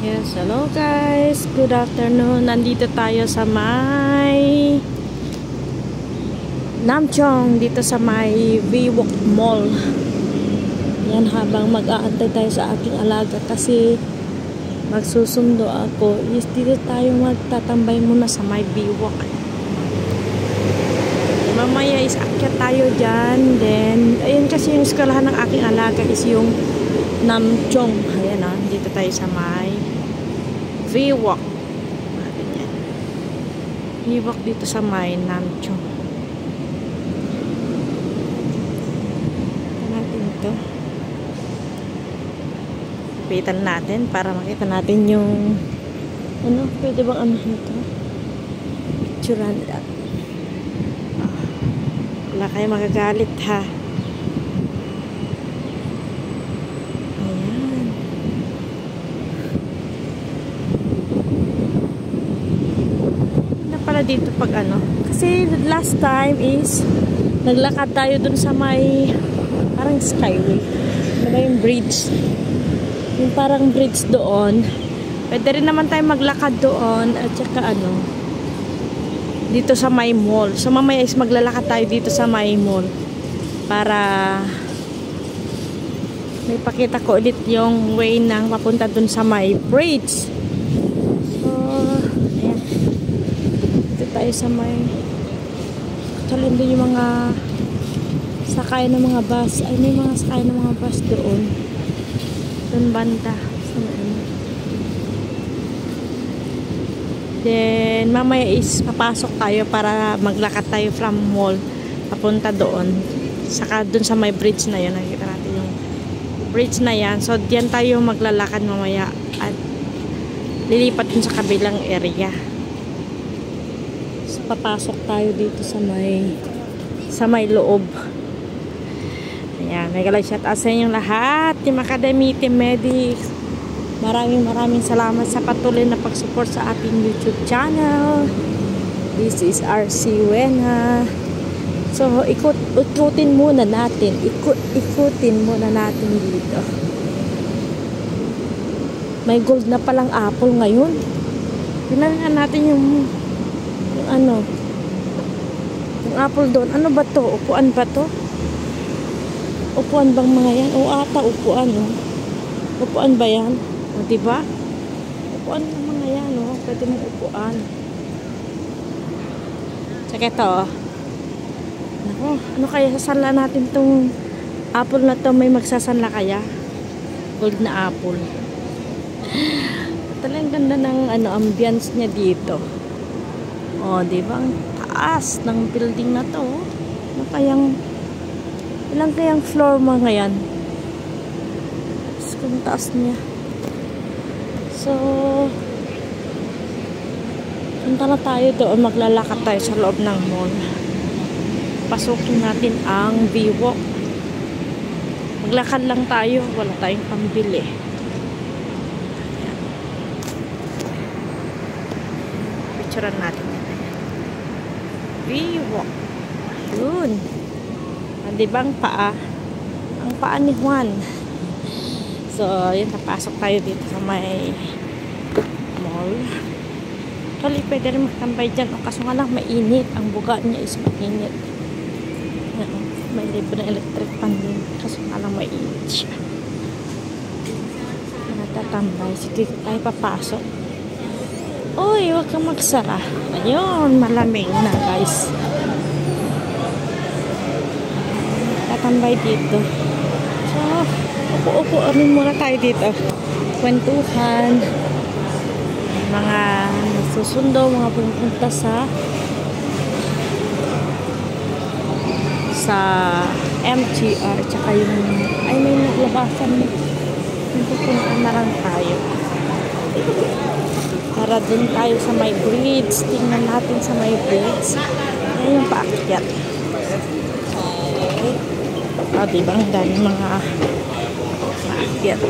Yes, hello guys. Good afternoon. Nandito tayo sa may Namchong, dito sa may VWalk Mall. Yan, habang mag-aantay tayo sa aking alaga kasi magsusundo ako. Yes, dito tayo magtatambay muna sa may VWalk. Mamaya is akyat tayo dyan. Then, ayun kasi yung eskwelahan ng aking alaga is yung Namchong. Ayan o, dito tayo sa may VWalk. VWalk dito sa may Namchong. Ito natin ito. Pitan natin para makita natin yung ano, pwede bang ano ito? Picturean natin. Wala kayo magagalit ha. Ayan. Na pala dito pag ano. Kasi last time is naglakad tayo dun sa may parang skyway. Ano ba yung bridge? Yung parang bridge doon. Pwede rin naman tayo maglakad doon at saka ano dito sa may mall. So mamaya is maglalakad tayo dito sa may mall para may pakita ko ulit yung way ng papunta dun sa may bridge. So ayan, dito tayo sa may actually doon yung mga sakay ng mga bus. Ay, may mga sakay ng mga bus doon banda sa may. Then, mamaya is papasok tayo para maglakad tayo from mall papunta doon. Saka doon sa may bridge na yun. Nakikita natin yung bridge na yan. So, diyan tayo maglalakad mamaya at lilipat dun sa kabilang area. So, papasok tayo dito sa may loob. Ayan. May galay shout out sa inyong lahat. Team Academy, Team Medics. Maraming salamat sa patuloy na pag-support sa ating YouTube channel. This is RC Wena. So, ikutin muna natin. Ikutin muna natin dito. May gold na palang apple ngayon. Tingnan natin yung ano. Yung apple doon. Ano ba to? Upuan ba to? Upuan bang mga yan? O ata upuan. Oh. Upuan ba yan? O, diba? Upuan ng mga yan, no? Pwede mong upuan. Tsaka ito, oh. Naku, ano kaya sasanla natin tong apple na to? May magsasanla kaya? Gold na apple. Talagang ganda ng ano, ambience niya dito. O, diba? Ang taas ng building na to. Ano kayang, ilang kayang floor mga yan? Ang taas niya. So, punta na tayo doon. Maglalakad tayo sa loob ng mall. Pasukin natin ang VWalk. Maglakad lang tayo. Wala tayong pambili. Ayan. Picturean natin. VWalk. Yun. Diba ang paa? Ang paa ni Juan. So, yun, napasok tayo dito sa may mall. Actually, pwede rin magtambay dyan. O, kaso nga lang, mainit. Ang buga niya is mainit. Yan, may libre na electric fan din. Kaso nga lang, mainit siya. Natatambay. Sige, tayo papasok. Uy, huwag kang magsara. Ayun, malamig na, guys. Tatambay dito. So, upo-upo muna tayo dito. Kwentuhan. Mga susundo, mga pumunta sa MTR. Tsaka yung, ay may naglabasan na. Pupunta na lang tayo. Para dun tayo sa may bridge. Tingnan natin sa may bridge. Ayan yung paakyat. Diba ang dami mga paakyat.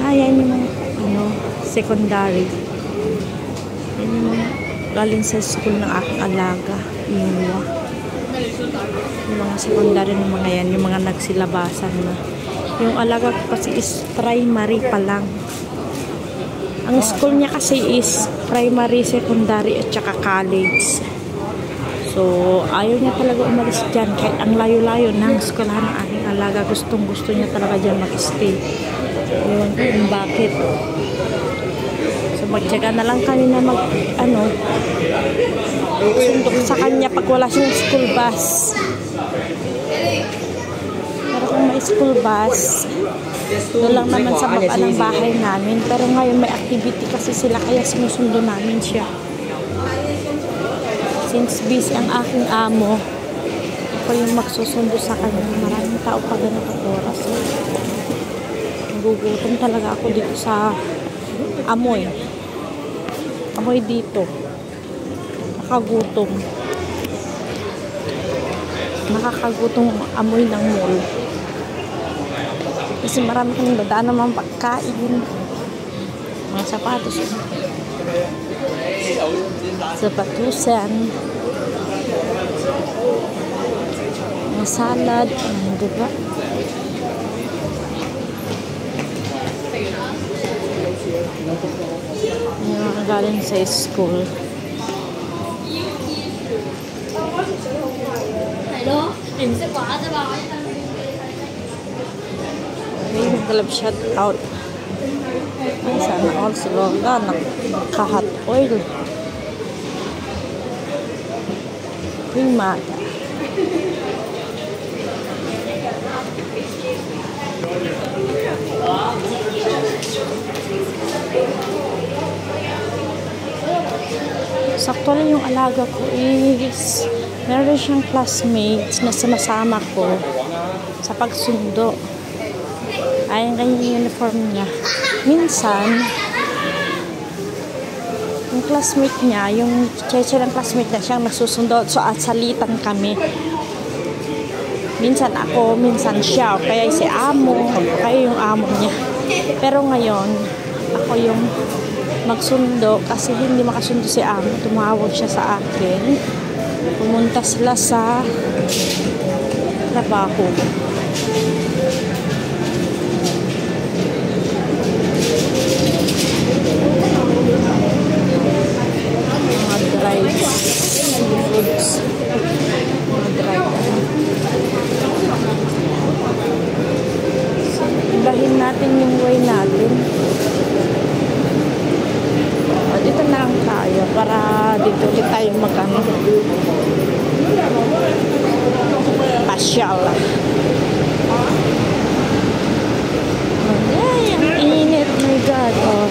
Ayan yung mga ano, secondary. Ayan yung mga galing sa school ng aking alaga. Yung mga secondary ng mga yan, yung mga nagsilabasan na. Yung alaga ko kasi is primary pa lang. Ang school niya kasi is primary, secondary, at saka college. So, ayaw niya talaga umalis dyan. Kahit ang layo-layo ng eskwelahan ng aking alaga, gustong-gusto niya talaga dyan mag-stay. Ewan ko kung bakit. So, magtyaga na lang kami na sundok sa kanya pag wala siyang school bus. Pero kung may school bus, doon lang naman sa baba ng bahay namin. Pero ngayon may activity kasi sila, kaya sinusundo namin siya. Since busy ang aking amo, ako yung magsusundo sa kanya. Maraming tao pa ganitong oras. Nagugutom talaga ako dito sa amoy. Amoy dito. Nakakagutom. Nakakagutom amoy ng mall. Kasi marami kang dadaan naman pagkain. Mga sapatos. Sapatusan. Mga salad. Diba? Yung mga galing sa school. May magkalab shout out. Ay, sana all sila naka-hot oil. Primata. Sakto lang yung alaga ko is meron siyang classmates na sinasama ko sa pagsundo. Ayan kanyang uniform niya. Minsan, yung classmate niya, yung cheche ng classmate niya, siyang nagsusundo. So, at salitan kami. Minsan ako, minsan siya. Kaya si amo, kaya yung amo niya. Pero ngayon, ako yung magsundo kasi hindi makasundo si amo. Tumawag siya sa akin. Pumunta sila sa trabaho. Foods. So, ibahin natin yung way natin. O, dito na lang tayo para dito ulit tayo pasyal. Ay, ang init. My God. Oh.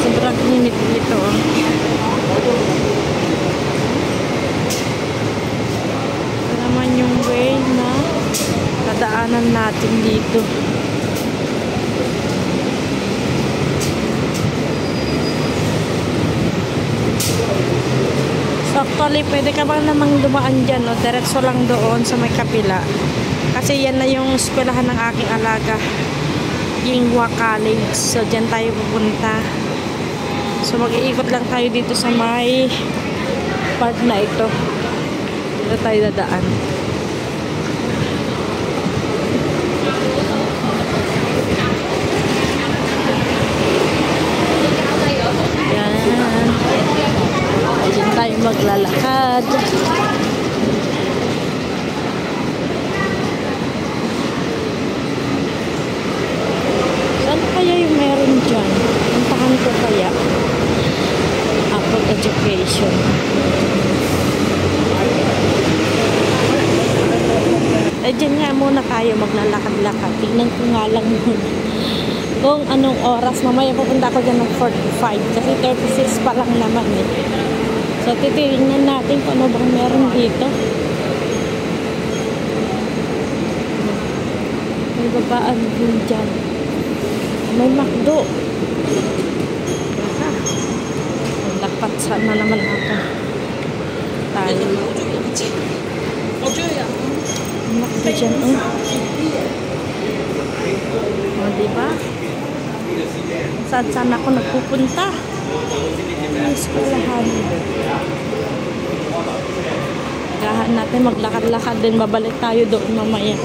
Sobrang init dito. Yung way na dadaanan natin dito. So actually pwede ka ba namang dumaan dyan, no? Diretso lang doon sa may kapila kasi yan na yung eskwelahan ng aking alaga, Yinghua College. So dyan tayo pupunta. So mag-iikot lang tayo dito sa may part na ito. Dito tayo dadaan. Diyan tayo maglalakad. Saan kaya yung meron dyan? Puntahan ko kaya. Apple Education. Diyan nga muna tayo maglalakad-lakad. Tingnan ko nga lang muna kung anong oras. Mamaya pupunta ako dyan ng 45 kasi 36 pa lang naman eh. So titingnan natin kung ano bang meron dito. May babaan din dyan. May McDo. Maglapat sana naman ako tayo. McDo dyan diba? Saan ako nagpupunta? May eskwelahan. Gahan natin maglakad-lakad din. Babalik tayo doon mamaya.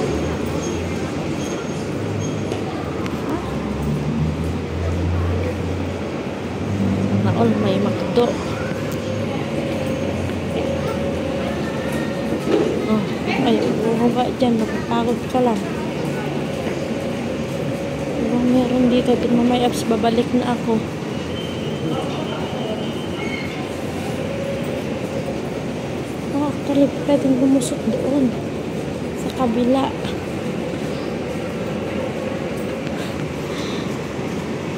mall, may McDo. Oh, ay, bumaba dyan, mapapagod ka lang. Kung meron dito, tingnan may apps, babalik na ako. Oh, actually, pwedeng lumusot doon sa kabila.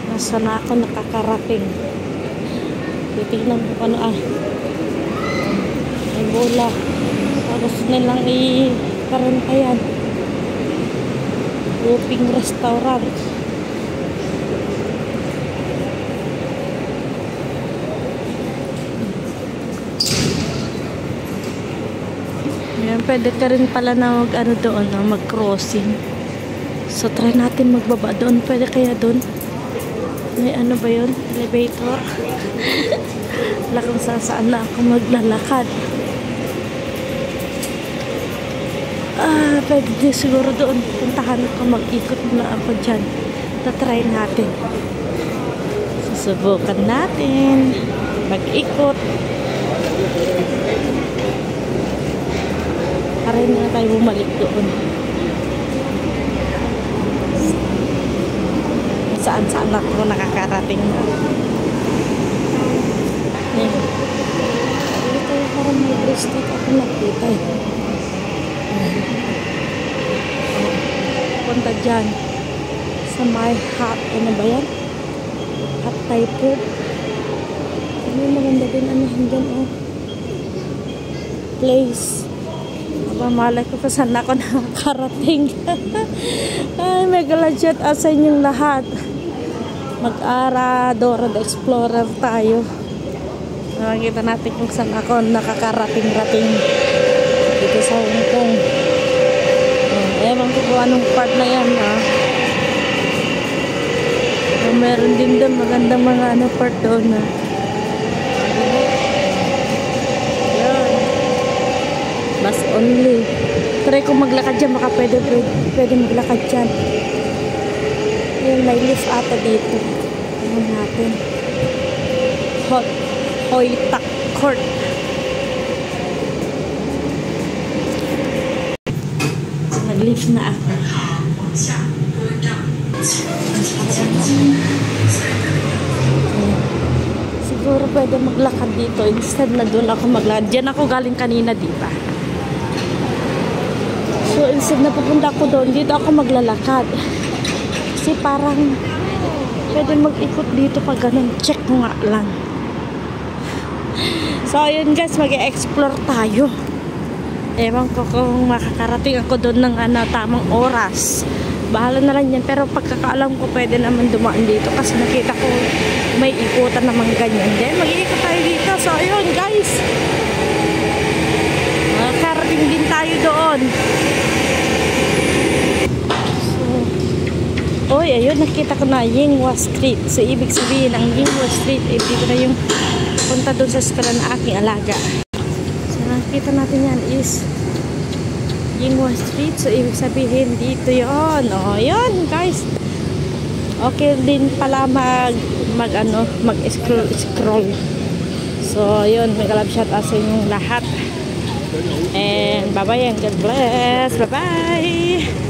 Nasa na ako nakakarating. Titignan ko ano may bola. Tapos nilang i-karanta yan. Looping restaurant. Ayan, pwede ka rin pala na mag-crossing. So, try natin magbaba doon. Pwede kaya doon? May ano ba yun? Elevator? Wala kung saan na ako maglalakad. Pwede din siguro doon. Puntahan ako, mag-ikot na ako dyan. Tatry natin. Susubukan natin. Mag-ikot. Para na tayo bumalik doon. Saan-saan ako nakakarating na. Ayan. Dito parang may bridge dito ako nakita eh. Punta dyan sa my hot. Ano ba yan? Hot Thai food. May maganda din dyan place. Malay ko pa saan ako nakakarating. Ay, Megalodget sa inyong lahat. Mag-ara Dora the Explorer tayo. Nakikita natin kung saan ako nakakarating-rating dito sa Hong Kong. Ewan ko kung anong part na yan meron din doon magandang mga part doon bus only. Try ko maglakad dyan, baka pwede maglakad dyan. Yung may lift ata dito. Tingnan natin. Hoi Tak Court. Nag-lift na ako. Siguro pwede maglakad dito. Instead na doon ako maglakad. Diyan ako galing kanina, diba? So, instead na pupunta ako doon, dito ako maglalakad. Kasi parang pwede mag-ikot dito pag ganun. Check mo nga lang. So, ayun guys, mag-explore tayo. Ewan ko kung makakarating ako doon ng tamang oras. Bahala na lang yan. Pero pagkakaalam ko, pwede naman dumaan dito. Kasi nakita ko may ikutan naman ganyan. Then, mag-iikot tayo dito. So, ayun guys. Makakarating din tayo doon. Oy, ayun, nakita ko na Yinghua Street. So, ibig sabihin, ang Yinghua Street, dito na yung punta doon sa eskwela na aking alaga. So, nakita natin yan is Yinghua Street. So, ibig sabihin, dito yun. O, yun, guys. Okay din pala mag-scroll. So, yun, mag-love shot sa inyong lahat. And, bye-bye and God bless. Bye-bye.